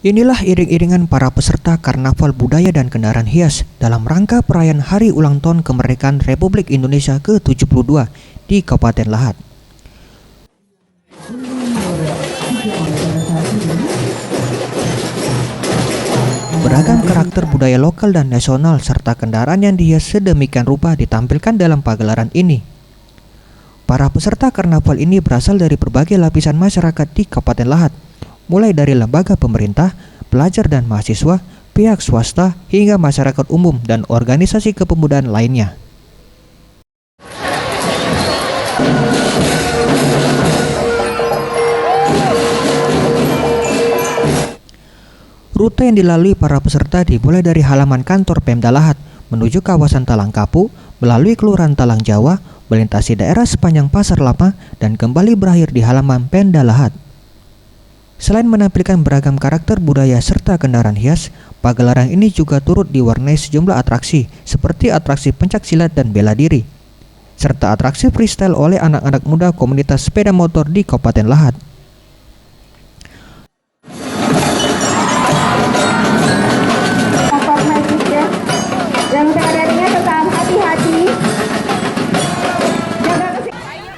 Inilah iring-iringan para peserta Karnaval Budaya dan Kendaraan Hias dalam rangka perayaan Hari Ulang Tahun Kemerdekaan Republik Indonesia ke-72 di Kabupaten Lahat. Beragam karakter budaya lokal dan nasional serta kendaraan yang dihias sedemikian rupa ditampilkan dalam pagelaran ini. Para peserta karnaval ini berasal dari berbagai lapisan masyarakat di Kabupaten Lahat, mulai dari lembaga pemerintah, pelajar dan mahasiswa, pihak swasta, hingga masyarakat umum dan organisasi kepemudaan lainnya. Rute yang dilalui para peserta dimulai dari halaman kantor Pemda Lahat menuju kawasan Talang Kapu, melalui Kelurahan Talang Jawa, melintasi daerah sepanjang Pasar Lama, dan kembali berakhir di halaman Pemda Lahat. Selain menampilkan beragam karakter budaya serta kendaraan hias, pagelaran ini juga turut diwarnai sejumlah atraksi seperti atraksi pencaksilat dan bela diri, serta atraksi freestyle oleh anak-anak muda komunitas sepeda motor di Kabupaten Lahat.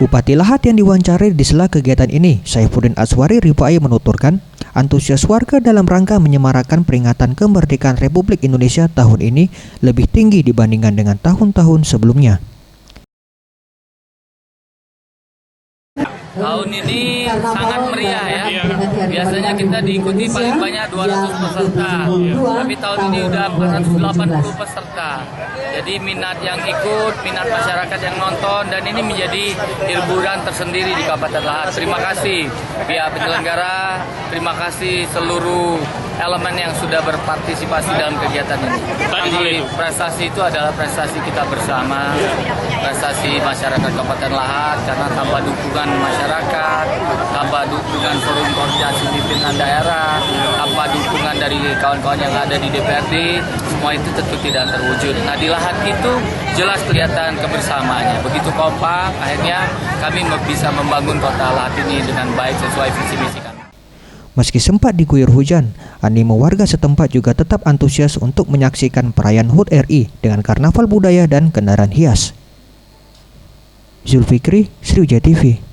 Bupati Lahat yang diwawancari di sela kegiatan ini, Saifuddin Aswari Rifai, menuturkan antusias warga dalam rangka menyemarakan peringatan kemerdekaan Republik Indonesia tahun ini lebih tinggi dibandingkan dengan tahun-tahun sebelumnya. Tahun ini sangat meriah ya. Biasanya kita diikuti paling banyak 200 peserta. Tapi tahun ini udah 480 peserta. Jadi minat yang ikut, minat masyarakat yang nonton, dan ini menjadi hiburan tersendiri di Kabupaten Lahat. Terima kasih pihak penyelenggara, terima kasih seluruh elemen yang sudah berpartisipasi dalam kegiatan ini. Jadi prestasi itu adalah prestasi kita bersama, prestasi masyarakat Kabupaten Lahat, karena tanpa dukungan masyarakat, tanpa dukungan forum koordinasi pimpinan daerah, tanpa dukungan dari kawan-kawan yang ada di DPRD, semua itu tentu tidak terwujud. Nah, di Lahat itu jelas kelihatan kebersamaannya. Begitu kompak, akhirnya kami bisa membangun kota Lahat ini dengan baik sesuai visi misi kami. Meski sempat diguyur hujan, animo warga setempat juga tetap antusias untuk menyaksikan perayaan HUT RI dengan karnaval budaya dan kendaraan hias. Zulfikri, Sriwijaya TV.